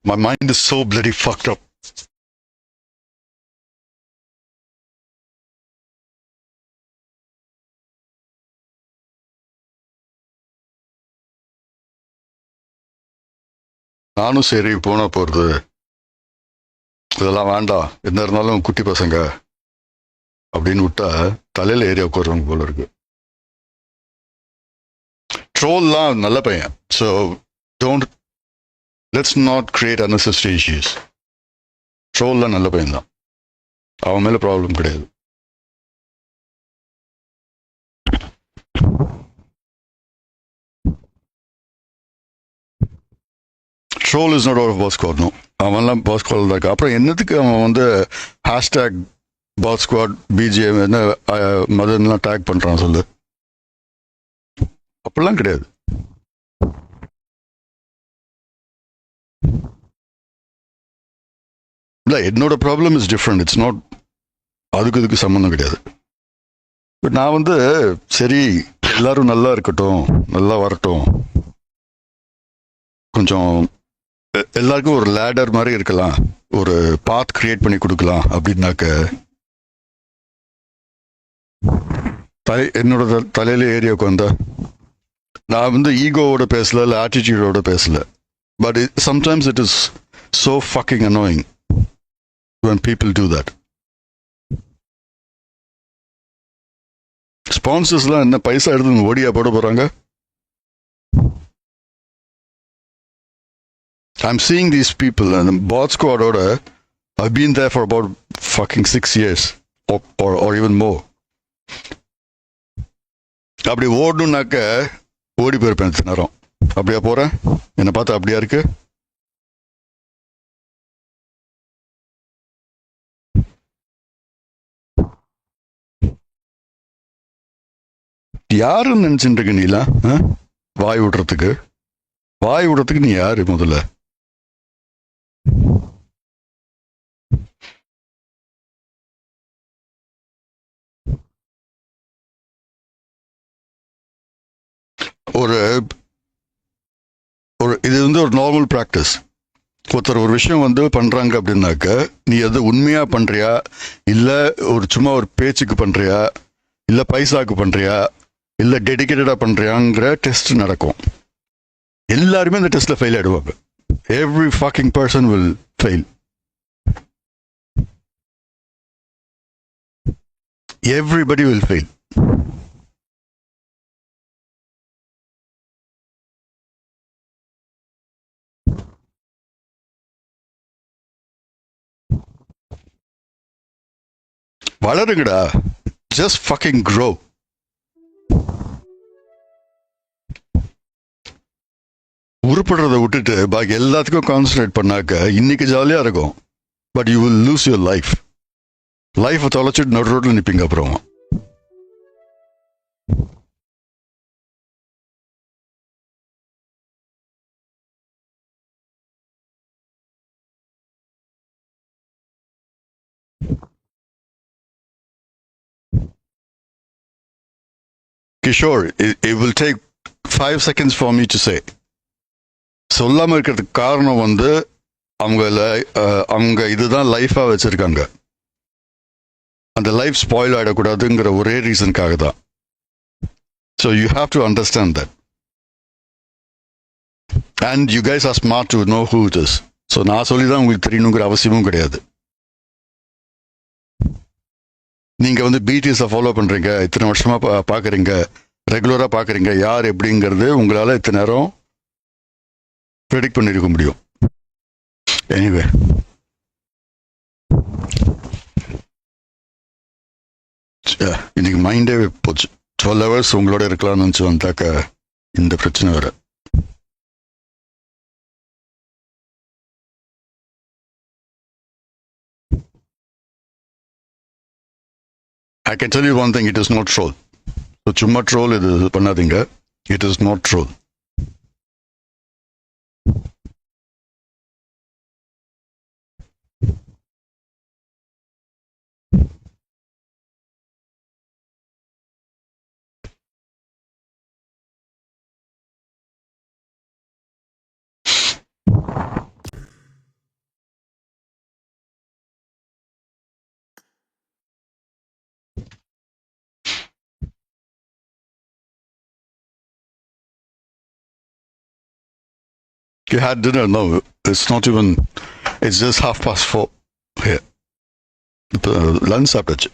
My mind is so bloody fucked up. நானும் சரி போனா போறது, இதெல்லாம் வேண்டாம், என்ன இருந்தாலும் குட்டி பசங்க அப்படின்னு விட்டா தலையில ஏரியா உட்காருவாங்க போல இருக்கு. ட்ரோல்லாம் நல்ல பையன். So don't let's not create unnecessary issues. ட்ரோல்லாம் நல்ல பையன் தான், அவன் மேல ப்ராப்ளம் கிடையாது. ட்ரோல் இஸ் நாட் ஒரு பாஸ் ஸ்குவாட். நோ, அவன்லாம் பாஸ் ஸ்குவாட் தான் இருக்கு. அப்புறம் என்னத்துக்கு அவன் வந்து ஹேஷ்டேக் பாஸ் ஸ்குவாட் பிஜிஎம் என்ன மதன்லாம் டேக் பண்றான் சொல்லு? அப்படிலாம் கிடையாது. இல்லை, என்னோட problem is different. It's not, அதுக்கு இதுக்கு சம்மந்தம் கிடையாது. பட் நான் வந்து சரி எல்லாரும் நல்லா இருக்கட்டும், நல்லா வரட்டும், கொஞ்சம் எல்லாருக்கும் ஒரு லேடர் மாதிரி இருக்கலாம், ஒரு பாத் கிரியேட் பண்ணி கொடுக்கலாம் அப்படின்னாக்க என்னோட தலையில ஏரியாவுக்கு வந்தா நான் வந்து ஈகோவோட பேசல, இல்லை ஆட்டிடியூடோட பேசல. But sometimes it is so fucking annoying when people do that. ஸ்பான்சர்ஸ்லாம் என்ன பைசா எடுத்து ஓடியா போட போறாங்க? I'm seeing these people and bot squad order. I've been there for about fucking 6 years or even more. அப்படி ஓடணும்னாக்க ஓடி போயிருப்பேன் நேரம். அப்படியா போறேன்? என்னை பார்த்தா அப்படியா இருக்கு? யாருன்னு நினைச்சுட்டு இருக்க நீலாம்? வாய் விடுறதுக்கு நீ யாரு முதல்ல? ஒரு இது வந்து ஒரு நார்மல் ப்ராக்டிஸ். ஒருத்தர் ஒரு விஷயம் வந்து பண்றாங்க அப்படின்னாக்க நீ அது உண்மையா பண்றியா, இல்ல ஒரு சும்மா ஒரு பேச்சுக்கு பண்றியா, இல்ல பைசாக்கு பண்றியா, இல்ல டெடிகேட்டடா பண்றியாங்கிற டெஸ்ட் நடக்கும். எல்லாருமே அந்த டெஸ்ட்ல ஃபெயில் ஆயிடுவாங்க. Every fucking person will fail. Everybody will fail. வளருங்கடா, ஜஸ்ட் ஃபக்கிங் க்ரோ. உருப்படுறதை விட்டுட்டு பாக்கி எல்லாத்துக்கும் கான்சன்ட்ரேட் பண்ணாக்க இன்னைக்கு ஜாலியா இருக்கும். But you will lose your life. லைஃபை தொலைச்சிட்டு நடு ரோட்ல நிற்பீங்க. அப்புறம் Kishore, it will take 5 seconds for me to say. சொல்லாம இருக்கிறதுக்கு காரணம் வந்து அவங்க இதுதான் லைஃபா வச்சிருக்காங்க. அந்த லைஃப் ஸ்பாயில் ஆகிடக்கூடாதுங்கிற ஒரே ரீசனுக்காக தான். So you have to understand that. And you guys are smart to know who it is. So நான் சொல்லி தான் உங்களுக்கு தெரியணுங்கிற அவசியமும் கிடையாது. நீங்க வந்து பிடிஎஸை ஃபாலோ பண்றீங்க, இத்தனை வருஷமா பாக்குறீங்க, ரெகுலரா பாக்குறீங்க, யார் எப்படிங்கிறது உங்களால இத்தனை நேரம் ப்ரெடிக்ட் பண்ணிருக்க முடியும். எனிவே, இன்னைக்கு மைண்டே போச்சு. 12 hours உங்களோட இருக்கலாம்னு நினச்சி வந்தாக்க இந்த பிரச்சனை வேற. I can tell you one thing, it is not troll. So சும்மா ட்ரோல் இது பண்ணாதீங்க. It is not troll. You had dinner? No, it's not even. It's just 4:30 here. Lunch சாப்பிட்டாச்சு.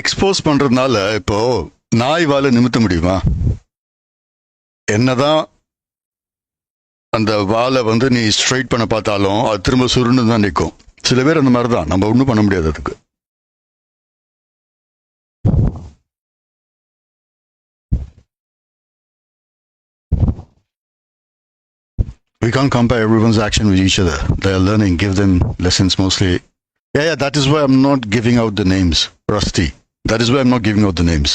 எக்ஸ்போஸ் பண்றதுனால இப்போ நாய் வாழை நிமித்த முடியுமா? என்னதான் அந்த வாழை வந்து நீ ஸ்ட்ரைட் பண்ண பார்த்தாலும் அது திரும்ப சுருண்டு தான் நிற்கும். சில பேர் அந்த மாதிரி தான், நம்ம ஒன்றும் பண்ண முடியாது அதுக்கு. We can't compare everyone's action with each other. They are learning, give them lessons mostly. Yeah, that is why I'm not giving out the names, Rusty. That is why I'm not giving out the names.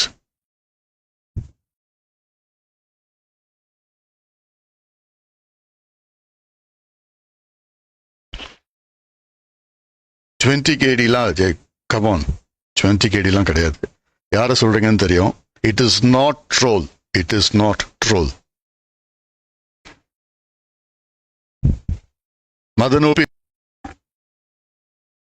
$20,000 come on. 20,000 கிடையாது. யாரை சொல்றீங்கன்னு தெரியும். It is not troll. It is not troll. Madan OP